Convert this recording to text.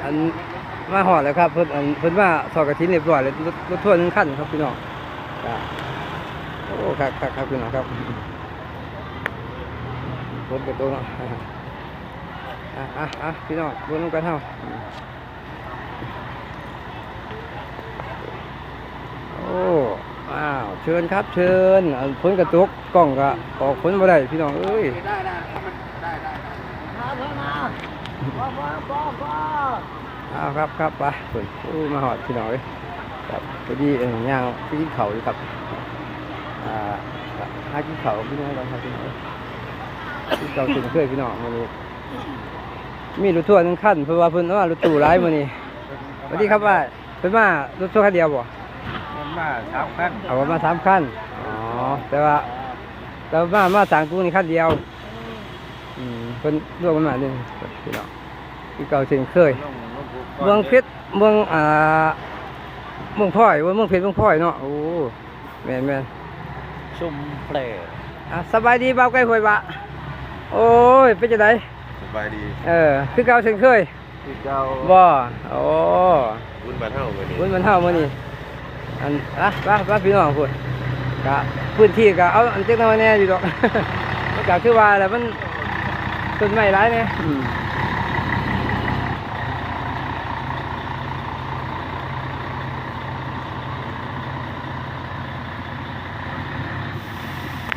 อันมาหอดแล้วครับเพิ่นมาสอดกระถินเรียบร้อยเลยรถทัวร์1คันครับพี่น้องโอ้ครับพี่น้องครับรถกระตุ้งพี่น้องรถลงกันเท่าโอ้อ้าวเชิญครับเชิญพ้นกระตุกกล้องก็ออกพ้นมาได้พี่น้องเอ้ยได้ครับไปมาหอดพี่น้องเลยครับพอดีย่างพี่กินเขาอยู่ครับหากินเขาพี่น้องเราครับพี่น้องที่เก่าถึงเคยพี่น้องวันนี้มีรถทัวร์1คันเพราะว่าเพิ่นว่ารถตู้ร้ายมื้อนี้สวัสดีครับว่าเพิ่นมารถทัวร์คันเดียวบ่มา3 คันเอามา3 คันอ๋อแต่ว่ามา3กูนี่คันเดียวเพิ่นรวมกันมา1พี่น้องที่เก่าถึงเคยเมืองเพชรเมืองพลอยว่าเมืองเพชรเมืองพลอยเนาะโอ้แม่นชุ่มเปลสบายดีบ่าวไก่ห้วยบะโอ้ยเป็นจังได๋สบายดีคือเก่าเช่นเคยคือเก่าบ่โอ้บุญบ้านเฮามื้อนี้บุญบ้านเฮามื้อนี้ว่าพี่น้องพุ่นก็พื้นที่ก็เอาอันจักหน่อยแน่อยู่ดอกมันก็คือว่าแหละมันต้นไม้หลายแน่